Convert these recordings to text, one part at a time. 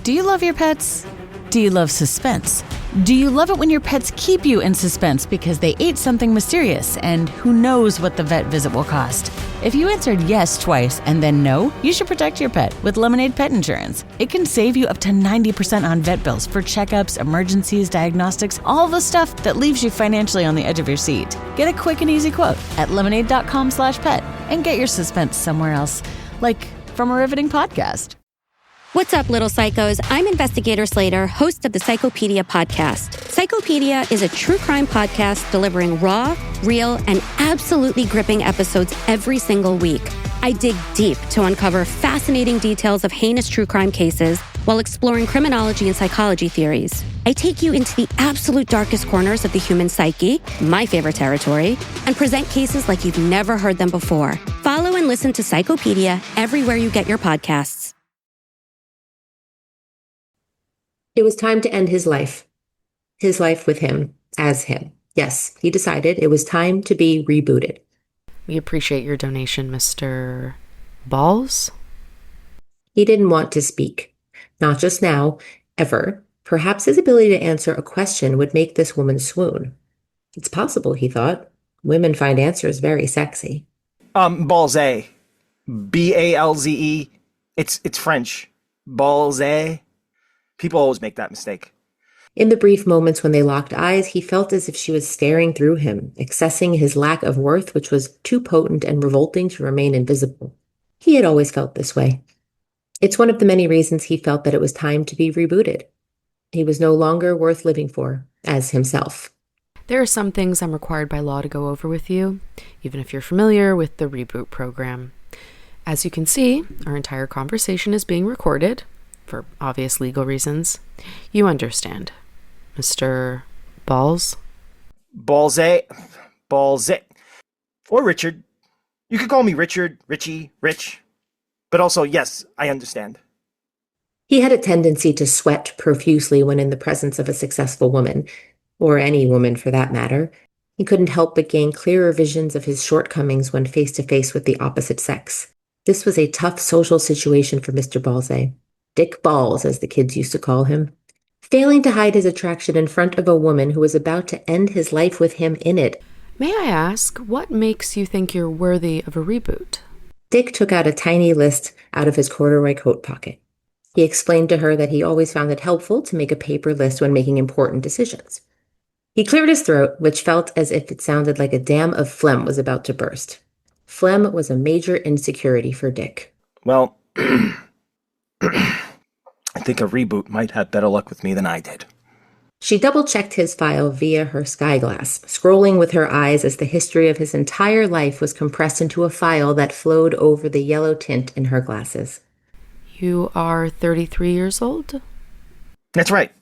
Do you love your pets? Do you love suspense? Do you love it when your pets keep you in suspense because they ate something mysterious and who knows what the vet visit will cost? If you answered yes twice and then no, you should protect your pet with Lemonade Pet Insurance. It can save you up to 90% on vet bills for checkups, emergencies, diagnostics, all the stuff that leaves you financially on the edge of your seat. Get a quick and easy quote at lemonade.com/pet and get your suspense somewhere else, like from a riveting podcast. What's up, little psychos? I'm Investigator Slater, host of the Psychopedia podcast. Psychopedia is a true crime podcast delivering raw, real, and absolutely gripping episodes every single week. I dig deep to uncover fascinating details of heinous true crime cases while exploring criminology and psychology theories. I take you into the absolute darkest corners of the human psyche, my favorite territory, and present cases like you've never heard them before. Follow and listen to Psychopedia everywhere you get your podcasts. It was time to end his life with him, as him. Yes, he decided it was time to be rebooted. We appreciate your donation, Mr. Balls. He didn't want to speak. Not just now, ever. Perhaps his ability to answer a question would make this woman swoon. It's possible, he thought. Women find answers very sexy. Balze. B-A-L-Z-E. It's French. Balze. People always make that mistake. In the brief moments when they locked eyes, he felt as if she was staring through him, accessing his lack of worth, which was too potent and revolting to remain invisible. He had always felt this way. It's one of the many reasons he felt that it was time to be rebooted. He was no longer worth living for, as himself. There are some things I'm required by law to go over with you, even if you're familiar with the Reboot program. As you can see, our entire conversation is being recorded, for obvious legal reasons. You understand, Mr. Balls? Balze. Or Richard. You could call me Richard, Richie, Rich. But also, yes, I understand. He had a tendency to sweat profusely when in the presence of a successful woman, or any woman for that matter. He couldn't help but gain clearer visions of his shortcomings when face to face with the opposite sex. This was a tough social situation for Mr. Balze. Dick Balls, as the kids used to call him. Failing to hide his attraction in front of a woman who was about to end his life with him in it. May I ask, what makes you think you're worthy of a reboot? Dick took out a tiny list out of his corduroy coat pocket. He explained to her that he always found it helpful to make a paper list when making important decisions. He cleared his throat, which felt as if it sounded like a dam of phlegm was about to burst. Phlegm was a major insecurity for Dick. Well, I think a reboot might have better luck with me than I did. She double-checked his file via her skyglass, scrolling with her eyes as the history of his entire life was compressed into a file that flowed over the yellow tint in her glasses. You are 33 years old? That's right.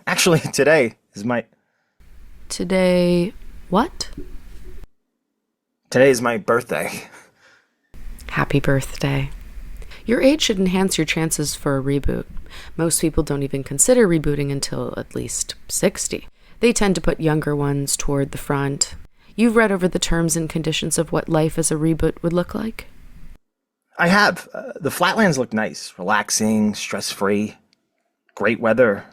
Actually, today is my... Today... what? Today is my birthday. Happy birthday. Your age should enhance your chances for a reboot. Most people don't even consider rebooting until at least 60. They tend to put younger ones toward the front. You've read over the terms and conditions of what life as a reboot would look like? I have. The flatlands look nice. Relaxing, stress-free. Great weather.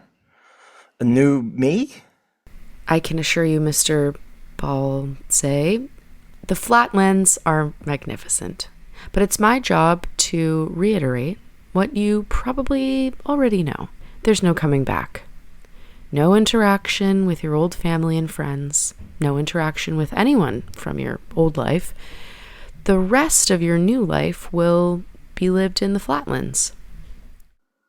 A new me? I can assure you, Mr. Balze, the flatlands are magnificent. But it's my job to reiterate what you probably already know. There's no coming back. No interaction with your old family and friends. No interaction with anyone from your old life. The rest of your new life will be lived in the flatlands.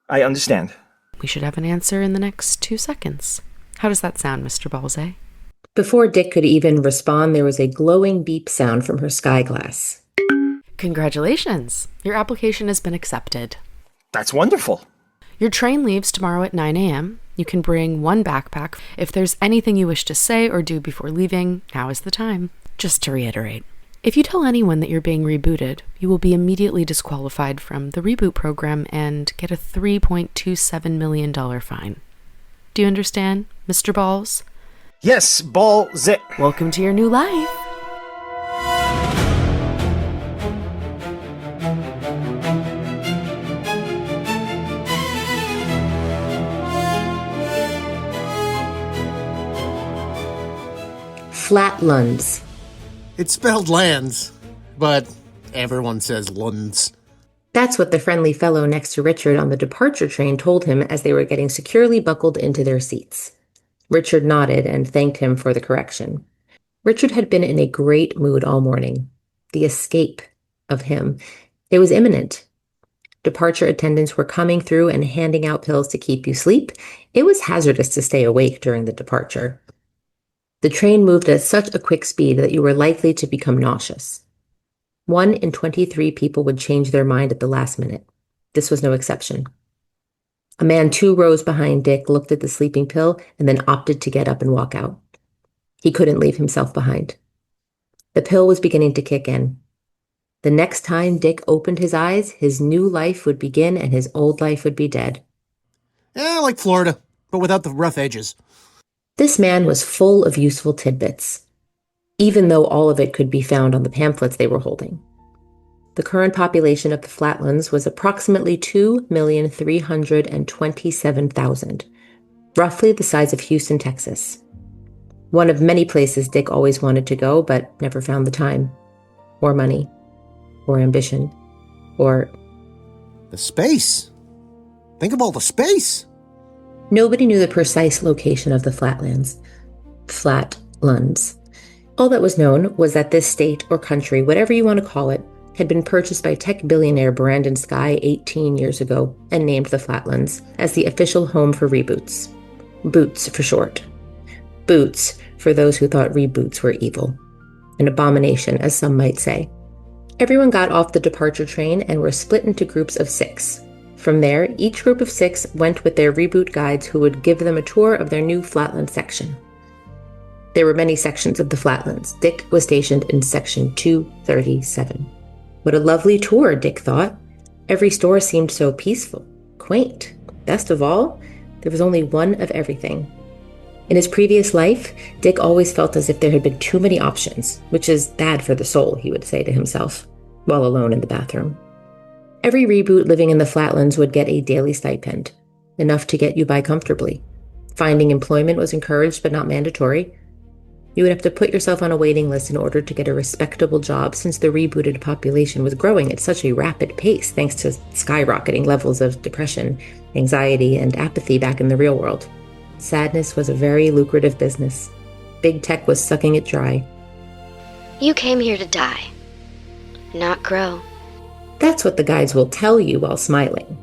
I understand. We should have an answer in the next 2 seconds. How does that sound, Mr. Balze? Before Dick could even respond, there was a glowing beep sound from her skyglass. Congratulations! Your application has been accepted. That's wonderful. Your train leaves tomorrow at 9 a.m. You can bring one backpack. If there's anything you wish to say or do before leaving, now is the time. Just to reiterate, if you tell anyone that you're being rebooted, you will be immediately disqualified from the Reboot program and get a $3.27 million fine. Do you understand, Mr. Balls? Yes, Balls. Welcome to your new life. Flatlands. It's spelled lands, but everyone says lunds. That's what the friendly fellow next to Richard on the departure train told him as they were getting securely buckled into their seats. Richard nodded and thanked him for the correction. Richard had been in a great mood all morning. The escape of him. It was imminent. Departure attendants were coming through and handing out pills to keep you asleep. It was hazardous to stay awake during the departure. The train moved at such a quick speed that you were likely to become nauseous. 1 in 23 people would change their mind at the last minute. This was no exception. A man 2 rows behind Dick looked at the sleeping pill and then opted to get up and walk out. He couldn't leave himself behind. The pill was beginning to kick in. The next time Dick opened his eyes, his new life would begin and his old life would be dead. Like Florida, but without the rough edges. This man was full of useful tidbits, even though all of it could be found on the pamphlets they were holding. The current population of the Flatlands was approximately 2,327,000, roughly the size of Houston, Texas. One of many places Dick always wanted to go, but never found the time, or money, or ambition, or... The space. Think of all the space. Nobody knew the precise location of the Flatlands. Flatlands. All that was known was that this state or country, whatever you want to call it, had been purchased by tech billionaire Brandon Sky 18 years ago and named the Flatlands as the official home for reboots. Boots for short. Boots for those who thought reboots were evil. An abomination, as some might say. Everyone got off the departure train and were split into groups of 6. From there, each group of 6 went with their reboot guides who would give them a tour of their new Flatland section. There were many sections of the Flatlands. Dick was stationed in section 237. What a lovely tour, Dick thought. Every store seemed so peaceful, quaint. Best of all, there was only one of everything. In his previous life, Dick always felt as if there had been too many options, which is bad for the soul, he would say to himself, while alone in the bathroom. Every reboot living in the Flatlands would get a daily stipend, enough to get you by comfortably. Finding employment was encouraged but not mandatory. You would have to put yourself on a waiting list in order to get a respectable job since the rebooted population was growing at such a rapid pace thanks to skyrocketing levels of depression, anxiety, and apathy back in the real world. Sadness was a very lucrative business. Big tech was sucking it dry. You came here to die, not grow. That's what the guides will tell you while smiling.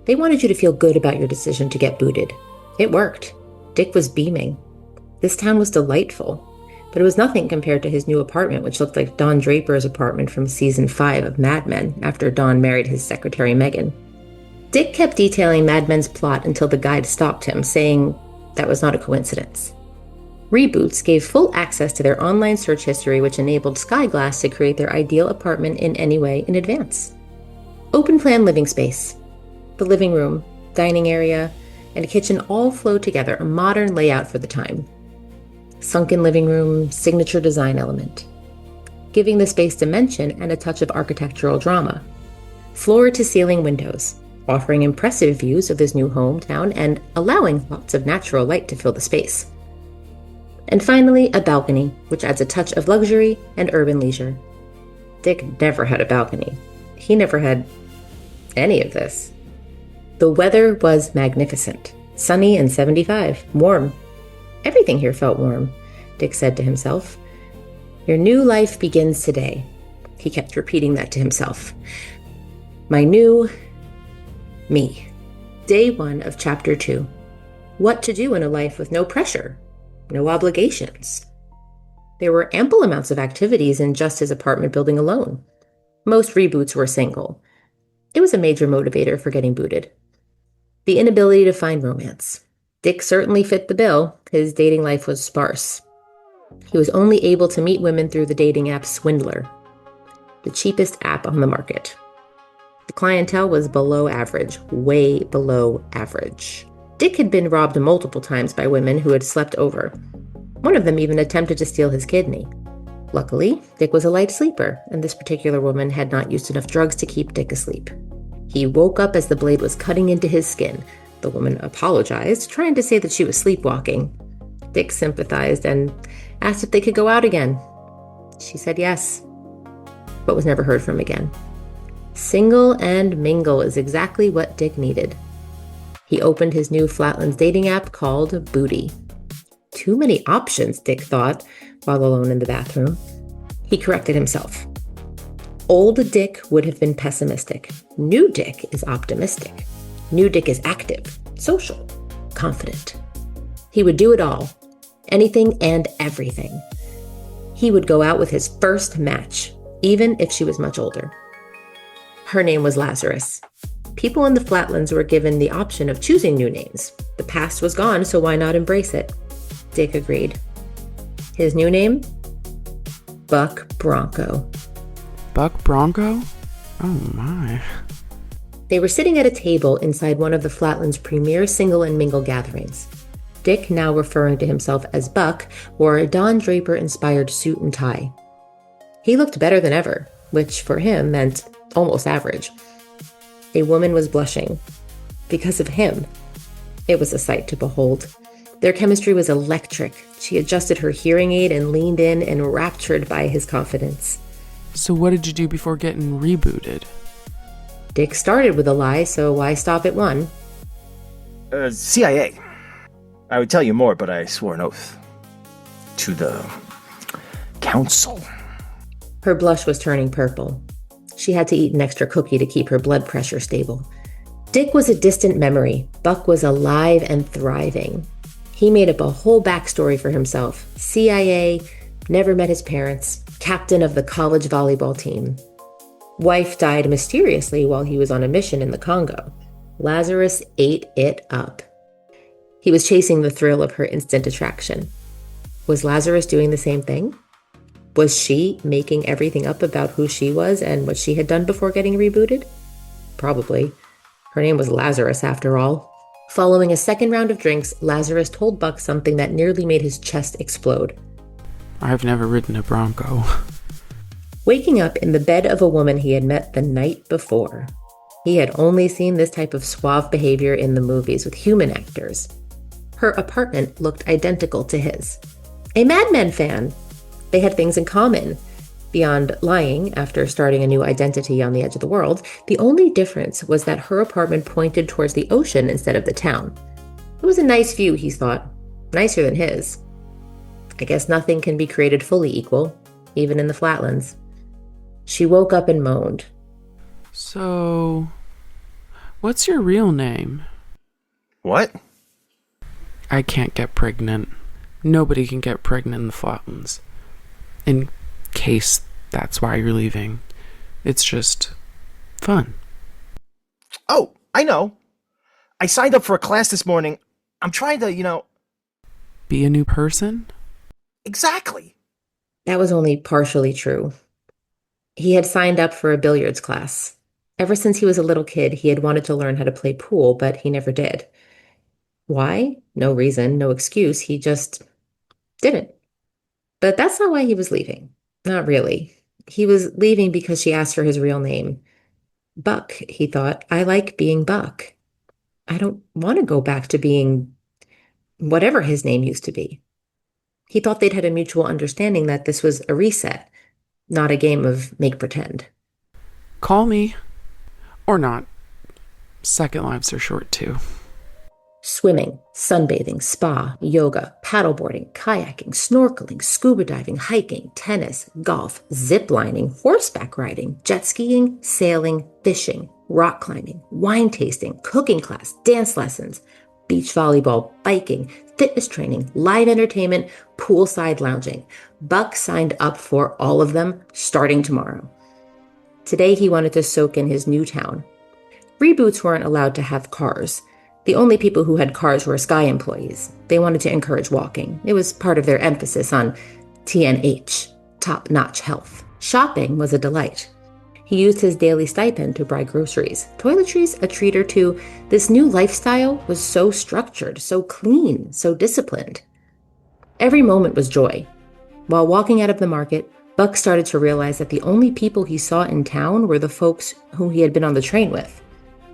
They wanted you to feel good about your decision to get booted. It worked. Dick was beaming. This town was delightful, but it was nothing compared to his new apartment, which looked like Don Draper's apartment from season 5 of Mad Men after Don married his secretary Megan. Dick kept detailing Mad Men's plot until the guide stopped him, saying that was not a coincidence. Reboots gave full access to their online search history, which enabled Skyglass to create their ideal apartment in any way in advance. Open plan living space. The living room, dining area, and a kitchen all flow together, a modern layout for the time. Sunken living room, signature design element. Giving the space dimension and a touch of architectural drama. Floor-to-ceiling windows, offering impressive views of his new hometown and allowing lots of natural light to fill the space. And finally, a balcony, which adds a touch of luxury and urban leisure. Dick never had a balcony. He never had any of this. The weather was magnificent. Sunny and 75. Warm. Everything here felt warm, Dick said to himself. Your new life begins today. He kept repeating that to himself. My new me. Day 1 of Chapter 2. What to do in a life with no pressure. No obligations. There were ample amounts of activities in just his apartment building alone. Most reboots were single. It was a major motivator for getting booted. The inability to find romance. Dick certainly fit the bill. His dating life was sparse. He was only able to meet women through the dating app Swindler, the cheapest app on the market. The clientele was below average, way below average. Dick had been robbed multiple times by women who had slept over. One of them even attempted to steal his kidney. Luckily, Dick was a light sleeper, and this particular woman had not used enough drugs to keep Dick asleep. He woke up as the blade was cutting into his skin. The woman apologized, trying to say that she was sleepwalking. Dick sympathized and asked if they could go out again. She said yes, but was never heard from again. Single and mingle is exactly what Dick needed. He opened his new Flatlands dating app called Booty. Too many options, Dick thought, while alone in the bathroom. He corrected himself. Old Dick would have been pessimistic. New Dick is optimistic. New Dick is active, social, confident. He would do it all, anything and everything. He would go out with his first match, even if she was much older. Her name was Lazarus. People in the Flatlands were given the option of choosing new names. The past was gone, so why not embrace it? Dick agreed. His new name? Buck Bronco. Buck Bronco? Oh my. They were sitting at a table inside one of the Flatlands' premier single and mingle gatherings. Dick, now referring to himself as Buck, wore a Don Draper-inspired suit and tie. He looked better than ever, which for him meant almost average. A woman was blushing. Because of him. It was a sight to behold. Their chemistry was electric. She adjusted her hearing aid and leaned in, enraptured by his confidence. So what did you do before getting rebooted? Dick started with a lie, so why stop at one? CIA. I would tell you more, but I swore an oath. To the council. Her blush was turning purple. She had to eat an extra cookie to keep her blood pressure stable. Dick was a distant memory. Buck was alive and thriving. He made up a whole backstory for himself. CIA, never met his parents, captain of the college volleyball team. Wife died mysteriously while he was on a mission in the Congo. Lazarus ate it up. He was chasing the thrill of her instant attraction. Was Lazarus doing the same thing? Was she making everything up about who she was and what she had done before getting rebooted? Probably. Her name was Lazarus, after all. Following a second round of drinks, Lazarus told Buck something that nearly made his chest explode. I've never ridden a Bronco. Waking up in the bed of a woman he had met the night before. He had only seen this type of suave behavior in the movies with human actors. Her apartment looked identical to his. A Mad Men fan. They had things in common. Beyond lying after starting a new identity on the edge of the world, the only difference was that her apartment pointed towards the ocean instead of the town. It was a nice view, he thought. Nicer than his. I guess nothing can be created fully equal, even in the Flatlands. She woke up and moaned. So, what's your real name? What? I can't get pregnant. Nobody can get pregnant in the Flatlands. In case that's why you're leaving. It's just fun. Oh, I know. I signed up for a class this morning. I'm trying to, Be a new person? Exactly. That was only partially true. He had signed up for a billiards class. Ever since he was a little kid, he had wanted to learn how to play pool, but he never did. Why? No reason, no excuse. He just didn't. But that's not why he was leaving. Not really. He was leaving because she asked for his real name. Buck, he thought. I like being Buck. I don't want to go back to being whatever his name used to be. He thought they'd had a mutual understanding that this was a reset, not a game of make pretend. Call me. Or not. Second lives are short too. Swimming, sunbathing, spa, yoga, paddleboarding, kayaking, snorkeling, scuba diving, hiking, tennis, golf, zip lining, horseback riding, jet skiing, sailing, fishing, rock climbing, wine tasting, cooking class, dance lessons, beach volleyball, biking, fitness training, live entertainment, poolside lounging. Buck signed up for all of them starting tomorrow. Today he wanted to soak in his new town. Reboots weren't allowed to have cars. The only people who had cars were Sky employees. They wanted to encourage walking. It was part of their emphasis on TNH, top-notch health. Shopping was a delight. He used his daily stipend to buy groceries, toiletries, a treat or two. This new lifestyle was so structured, so clean, so disciplined. Every moment was joy. While walking out of the market, Buck started to realize that the only people he saw in town were the folks who he had been on the train with.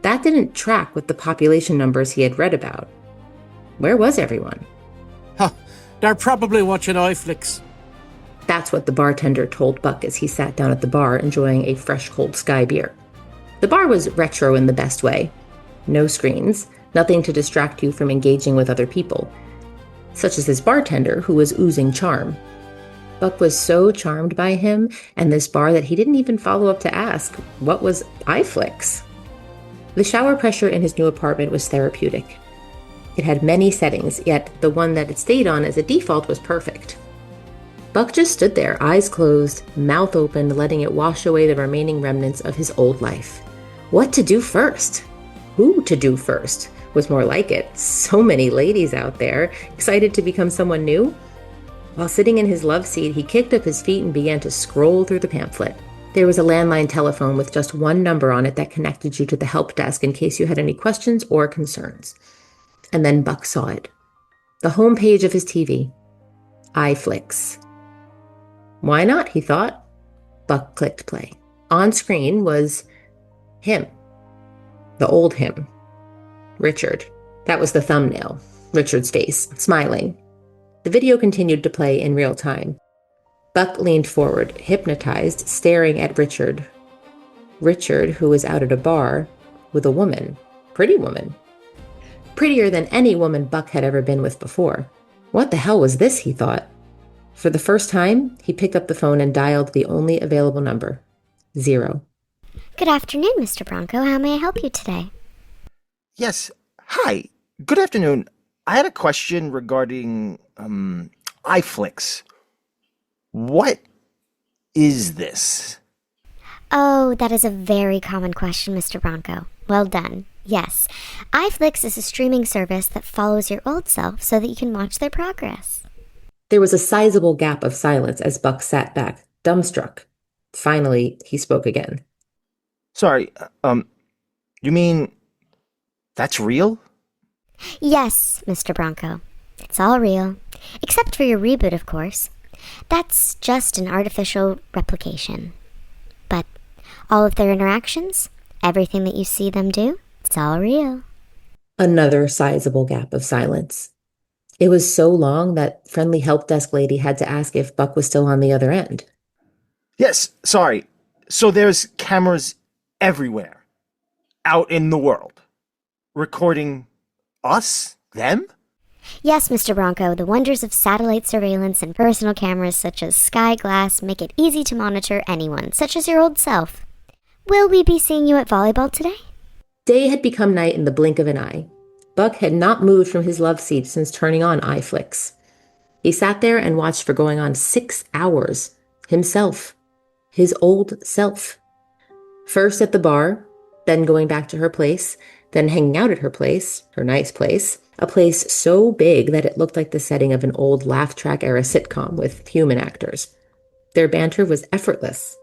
That didn't track with the population numbers he had read about. Where was everyone? They're probably watching iFlix. That's what the bartender told Buck as he sat down at the bar enjoying a fresh cold Sky beer. The bar was retro in the best way. No screens, nothing to distract you from engaging with other people, such as his bartender who was oozing charm. Buck was so charmed by him and this bar that he didn't even follow up to ask, what was iFlix? The shower pressure in his new apartment was therapeutic. It had many settings, yet the one that it stayed on as a default was perfect. Buck just stood there, eyes closed, mouth open, letting it wash away the remaining remnants of his old life. What to do first? Who to do first was more like it. So many ladies out there, excited to become someone new. While sitting in his love seat, he kicked up his feet and began to scroll through the pamphlet. There was a landline telephone with just one number on it that connected you to the help desk in case you had any questions or concerns. And then Buck saw it. The homepage of his TV. iFlix. Why not, he thought. Buck clicked play. On screen was him. The old him. Richard. That was the thumbnail. Richard's face, smiling. The video continued to play in real time. Buck leaned forward, hypnotized, staring at Richard. Richard, who was out at a bar with a woman. Pretty woman. Prettier than any woman Buck had ever been with before. What the hell was this, he thought. For the first time, he picked up the phone and dialed the only available number. 0. Good afternoon, Mr. Bronco. How may I help you today? Yes. Hi. Good afternoon. I had a question regarding iFlix. What is this? Oh, that is a very common question, Mr. Bronco. Well done. Yes, iFlix is a streaming service that follows your old self so that you can watch their progress. There was a sizable gap of silence as Buck sat back, dumbstruck. Finally, he spoke again. Sorry, you mean that's real? Yes, Mr. Bronco. It's all real. Except for your reboot, of course. That's just an artificial replication. But all of their interactions, everything that you see them do, it's all real. Another sizable gap of silence. It was so long that friendly help desk lady had to ask if Buck was still on the other end. Yes, sorry. So there's cameras everywhere, out in the world, recording us? Them? Yes, Mr. Bronco, the wonders of satellite surveillance and personal cameras such as Sky Glass make it easy to monitor anyone, such as your old self. Will we be seeing you at volleyball today? Day had become night in the blink of an eye. Buck had not moved from his love seat since turning on iFlix. He sat there and watched for going on 6 hours. Himself. His old self. First at the bar, then going back to her place, then hanging out at her place, her nice place, a place so big that it looked like the setting of an old laugh track era sitcom with human actors. Their banter was effortless.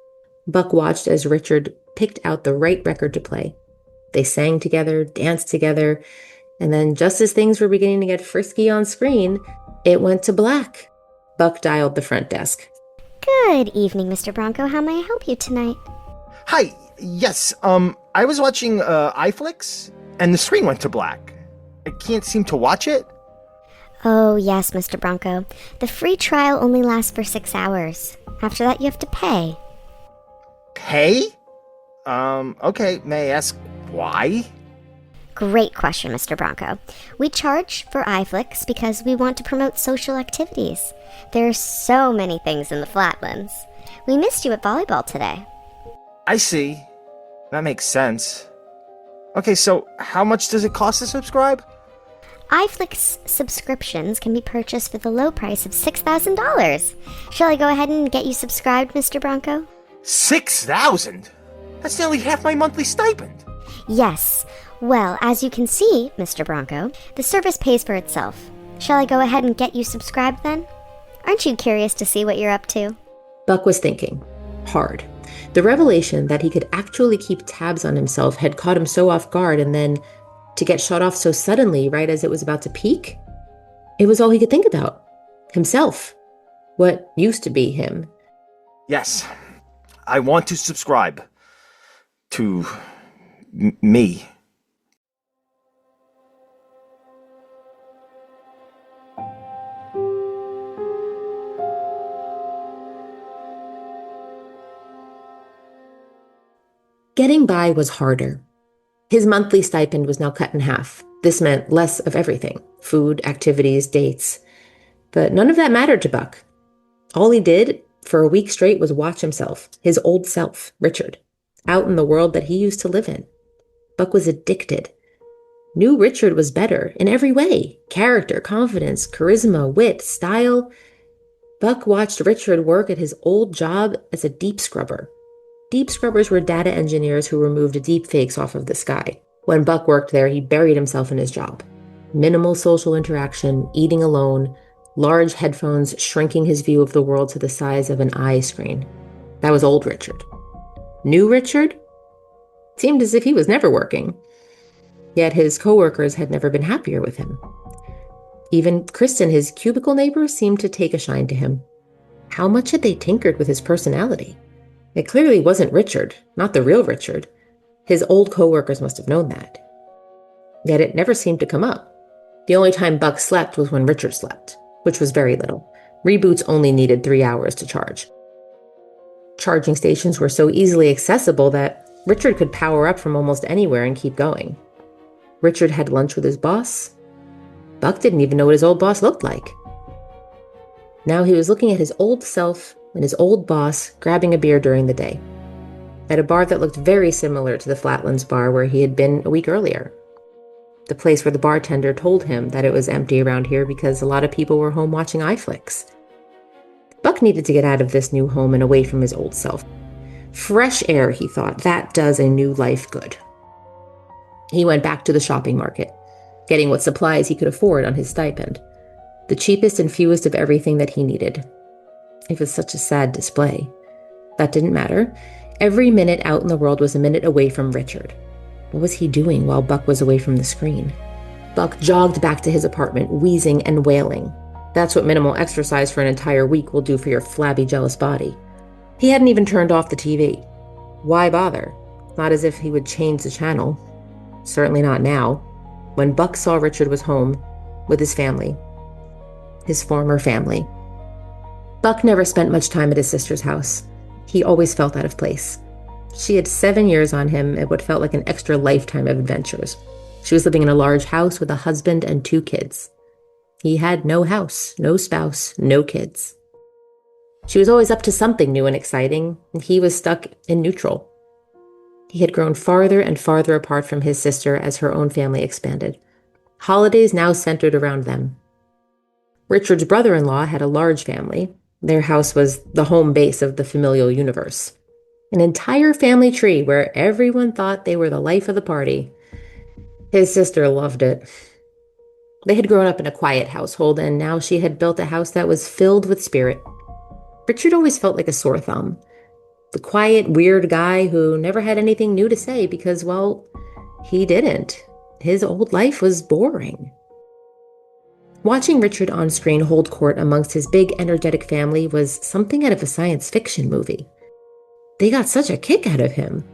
Buck watched as Richard picked out the right record to play. They sang together, danced together, and then just as things were beginning to get frisky on screen, it went to black. Buck dialed the front desk. Good evening, Mr. Bronco. How may I help you tonight? Hi. Yes. I was watching iFlix, and the screen went to black. I can't seem to watch it. Oh, yes, Mr. Bronco. The free trial only lasts for 6 hours. After that, you have to pay. Pay? Okay. May I ask why? Great question, Mr. Bronco. We charge for iFlix because we want to promote social activities. There are so many things in the Flatlands. We missed you at volleyball today. I see. That makes sense. Okay, so how much does it cost to subscribe? iFlix subscriptions can be purchased for the low price of $6,000. Shall I go ahead and get you subscribed, Mr. Bronco? 6,000? That's nearly half my monthly stipend. Yes. Well, as you can see, Mr. Bronco, the service pays for itself. Shall I go ahead and get you subscribed then? Aren't you curious to see what you're up to? Buck was thinking. Hard. The revelation that he could actually keep tabs on himself had caught him so off guard, and then to get shut off so suddenly right as it was about to peak, it was all he could think about. Himself. What used to be him. Yes. I want to subscribe to me. getting by was harder. His monthly stipend was now cut in half. This meant less of everything: food, activities, dates. But none of that mattered to Buck. All he did for a week straight was watch himself, his old self, Richard, out in the world that he used to live in. Buck was addicted. New Richard was better in every way: character, confidence, charisma, wit, style. Buck watched Richard work at his old job as a deep scrubber. Deep scrubbers were data engineers who removed deep fakes off of the sky. When Buck worked there, he buried himself in his job. Minimal social interaction, eating alone, large headphones shrinking his view of the world to the size of an eye screen. That was old Richard. New Richard? Seemed as if he was never working. Yet his coworkers had never been happier with him. Even Kristen, his cubicle neighbor, seemed to take a shine to him. How much had they tinkered with his personality? It clearly wasn't Richard, not the real Richard. His old coworkers must have known that. Yet it never seemed to come up. The only time Buck slept was when Richard slept, which was very little. Reboots only needed 3 hours to charge. Charging stations were so easily accessible that Richard could power up from almost anywhere and keep going. Richard had lunch with his boss. Buck didn't even know what his old boss looked like. Now he was looking at his old self and his old boss grabbing a beer during the day, at a bar that looked very similar to the Flatlands bar where he had been a week earlier. The place where the bartender told him that it was empty around here because a lot of people were home watching iFlix. Buck needed to get out of this new home and away from his old self. Fresh air, he thought, that does a new life good. He went back to the shopping market, getting what supplies he could afford on his stipend, the cheapest and fewest of everything that he needed. It was such a sad display. That didn't matter. Every minute out in the world was a minute away from Richard. What was he doing while Buck was away from the screen? Buck jogged back to his apartment, wheezing and wailing. That's what minimal exercise for an entire week will do for your flabby, jealous body. He hadn't even turned off the TV. Why bother? Not as if he would change the channel. Certainly not now, when Buck saw Richard was home with his family. His former family. Buck never spent much time at his sister's house. He always felt out of place. She had 7 years on him at what felt like an extra lifetime of adventures. She was living in a large house with a husband and 2 kids. He had no house, no spouse, no kids. She was always up to something new and exciting, and he was stuck in neutral. He had grown farther and farther apart from his sister as her own family expanded. Holidays now centered around them. Richard's brother-in-law had a large family. Their house was the home base of the familial universe. An entire family tree where everyone thought they were the life of the party. His sister loved it. They had grown up in a quiet household, and now she had built a house that was filled with spirit. Richard always felt like a sore thumb. The quiet, weird guy who never had anything new to say because, well, he didn't. His old life was boring. Watching Richard on screen hold court amongst his big, energetic family was something out of a science fiction movie. They got such a kick out of him.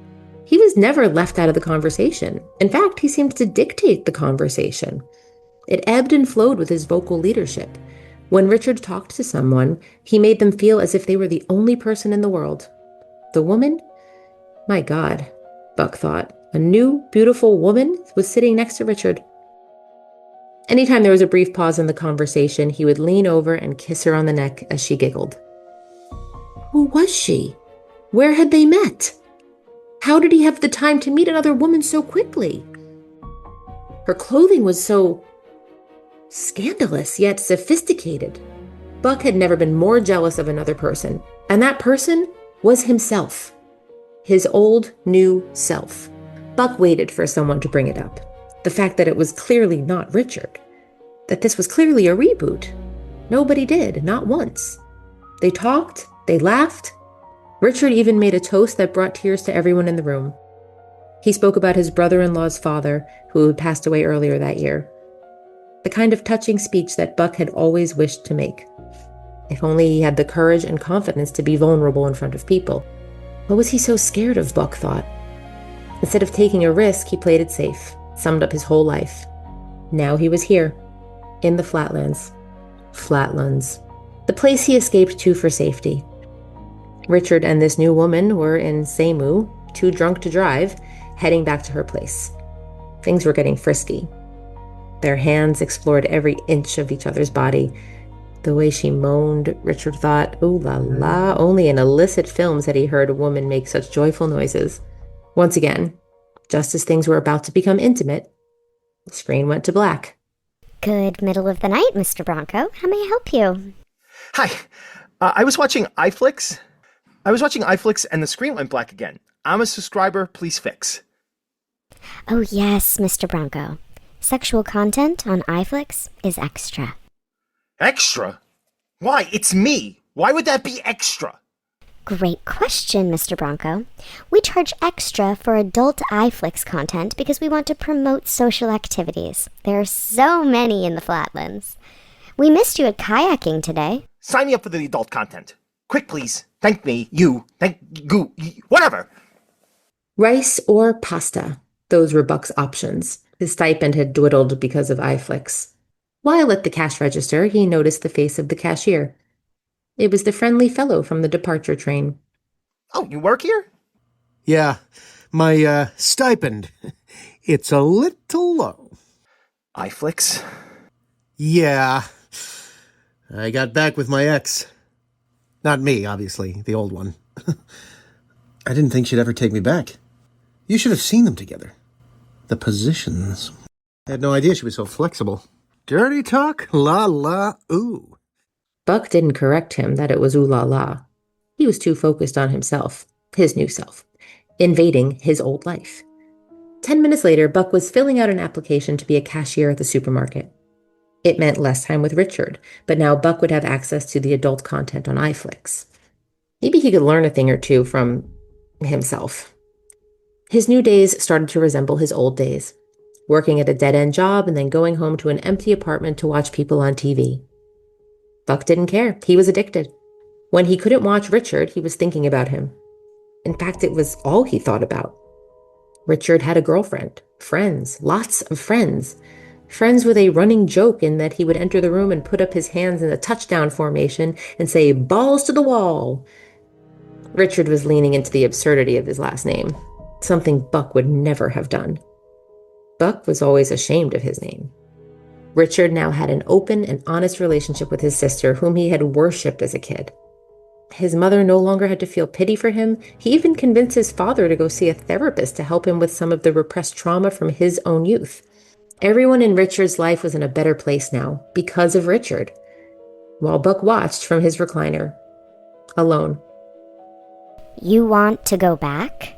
He was never left out of the conversation. In fact, he seemed to dictate the conversation. It ebbed and flowed with his vocal leadership. When Richard talked to someone, he made them feel as if they were the only person in the world. The woman? My God, Buck thought. A new, beautiful woman was sitting next to Richard. Anytime there was a brief pause in the conversation, he would lean over and kiss her on the neck as she giggled. Who was she? Where had they met? How did he have the time to meet another woman so quickly? Her clothing was so scandalous yet sophisticated. Buck had never been more jealous of another person, and that person was himself. His old, new self. Buck waited for someone to bring it up. The fact that it was clearly not Richard. That this was clearly a reboot. Nobody did, not once. They talked, they laughed. Richard even made a toast that brought tears to everyone in the room. He spoke about his brother-in-law's father, who had passed away earlier that year. The kind of touching speech that Buck had always wished to make. If only he had the courage and confidence to be vulnerable in front of people. What was he so scared of, Buck thought? Instead of taking a risk, he played it safe, summed up his whole life. Now he was here, in the Flatlands. Flatlands. The place he escaped to for safety. Richard and this new woman were in Seimu, too drunk to drive, heading back to her place. Things were getting frisky. Their hands explored every inch of each other's body. The way she moaned, Richard thought, ooh la la, only in illicit films had he heard a woman make such joyful noises. Once again, just as things were about to become intimate, the screen went to black. Good middle of the night, Mr. Bronco. How may I help you? Hi. I was watching iFlix. And the screen went black again. I'm a subscriber. Please fix. Oh yes, Mr. Bronco. Sexual content on iFlix is extra. Extra? Why? It's me. Why would that be extra? Great question, Mr. Bronco. We charge extra for adult iFlix content because we want to promote social activities. There are so many in the Flatlands. We missed you at kayaking today. Sign me up for the adult content. Quick, please. Thank me. You. Thank you. Whatever. Rice or pasta. Those were Buck's options. His stipend had dwindled because of iFlix. While at the cash register, he noticed the face of the cashier. It was the friendly fellow from the departure train. Oh, you work here? Yeah, my stipend. It's a little low. iFlix? Yeah. I got back with my ex. Not me, obviously, the old one. I didn't think she'd ever take me back. You should have seen them together. The positions. I had no idea she was so flexible. Dirty talk, la la, ooh. Buck didn't correct him that it was ooh la la. He was too focused on himself, his new self, invading his old life. 10 minutes later, Buck was filling out an application to be a cashier at the supermarket. It meant less time with Richard, but now Buck would have access to the adult content on iFlix. Maybe he could learn a thing or two from himself. His new days started to resemble his old days, working at a dead-end job and then going home to an empty apartment to watch people on TV. Buck didn't care. He was addicted. When he couldn't watch Richard, he was thinking about him. In fact, it was all he thought about. Richard had a girlfriend, friends, lots of friends. Friends with a running joke in that he would enter the room and put up his hands in a touchdown formation and say, "Balls to the wall." Richard was leaning into the absurdity of his last name, something Buck would never have done. Buck was always ashamed of his name. Richard now had an open and honest relationship with his sister, whom he had worshipped as a kid. His mother no longer had to feel pity for him. He even convinced his father to go see a therapist to help him with some of the repressed trauma from his own youth. Everyone in Richard's life was in a better place now, because of Richard, while Buck watched from his recliner, alone. You want to go back?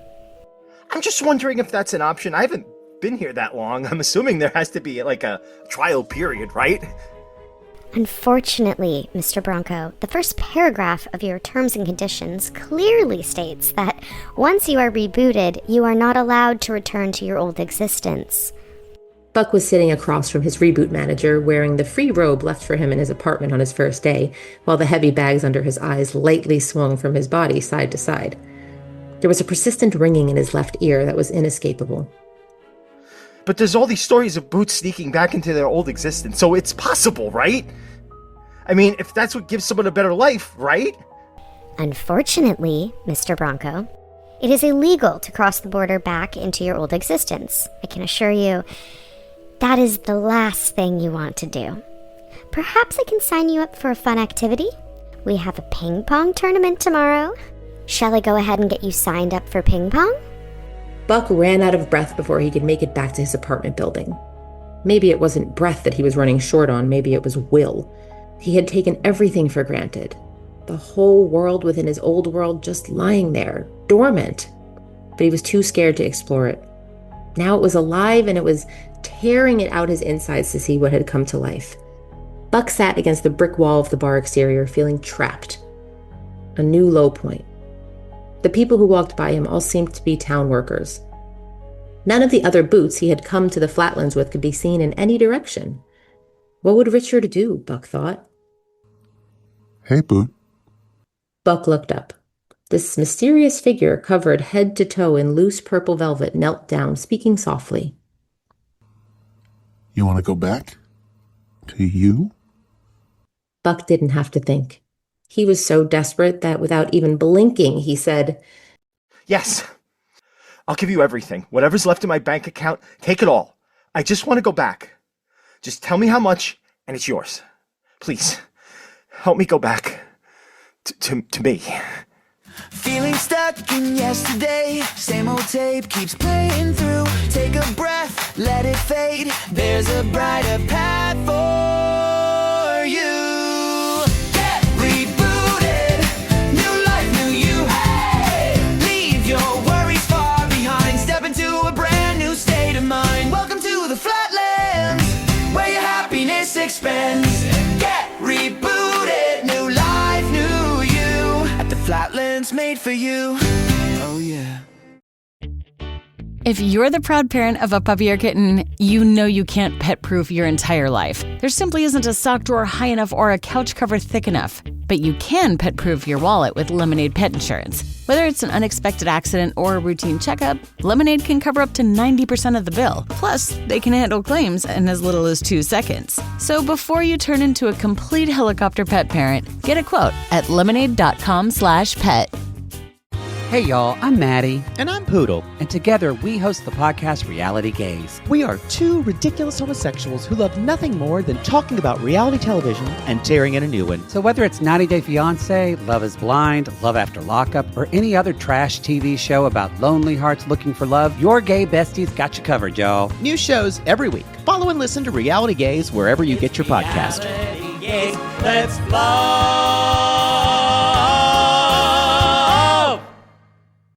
I'm just wondering if that's an option. I haven't been here that long. I'm assuming there has to be like a trial period, right? Unfortunately, Mr. Bronco, the first paragraph of your terms and conditions clearly states that once you are rebooted, you are not allowed to return to your old existence. Buck was sitting across from his reboot manager, wearing the free robe left for him in his apartment on his first day, while the heavy bags under his eyes lightly swung from his body side to side. There was a persistent ringing in his left ear that was inescapable. But there's all these stories of boots sneaking back into their old existence, so it's possible, right? I mean, if that's what gives someone a better life, right? Unfortunately, Mr. Bronco, it is illegal to cross the border back into your old existence. I can assure you, that is the last thing you want to do. Perhaps I can sign you up for a fun activity? We have a ping pong tournament tomorrow. Shall I go ahead and get you signed up for ping pong? Buck ran out of breath before he could make it back to his apartment building. Maybe it wasn't breath that he was running short on, maybe it was will. He had taken everything for granted. The whole world within his old world just lying there, dormant. But he was too scared to explore it. Now it was alive and it was tearing it out his insides to see what had come to life. Buck sat against the brick wall of the bar exterior, feeling trapped. A new low point. The people who walked by him all seemed to be town workers. None of the other boots he had come to the Flatlands with could be seen in any direction. What would Richard do, Buck thought? Hey, Boot. Buck looked up. This mysterious figure, covered head to toe in loose purple velvet, knelt down, speaking softly. You want to go back? To you? Buck didn't have to think. He was so desperate that without even blinking, he said, Yes. I'll give you everything. Whatever's left in my bank account, take it all. I just want to go back. Just tell me how much, and it's yours. Please, help me go back to me. Feeling stuck in yesterday. Same old tape keeps playing through. Take a breath, let it fade. There's a brighter path for you. Get rebooted. New life, new you. Hey! Leave your worries far behind. Step into a brand new state of mind. Welcome to the Flatlands, where your happiness expands. Get rebooted. New life, new you. At the Flatlands made for you. Oh yeah. If you're the proud parent of a puppy or kitten, you know you can't pet-proof your entire life. There simply isn't a sock drawer high enough or a couch cover thick enough. But you can pet-proof your wallet with Lemonade Pet Insurance. Whether it's an unexpected accident or a routine checkup, Lemonade can cover up to 90% of the bill. Plus, they can handle claims in as little as 2 seconds. So before you turn into a complete helicopter pet parent, get a quote at lemonade.com/pet. Hey y'all, I'm Maddie. And I'm Poodle. And together we host the podcast Reality Gaze. We are two ridiculous homosexuals who love nothing more than talking about reality television and tearing in a new one. So whether it's 90 Day Fiancé, Love is Blind, Love After Lockup, or any other trash TV show about lonely hearts looking for love, your gay besties got you covered, y'all. New shows every week. Follow and listen to Reality Gaze wherever you get your podcast. Let's fly.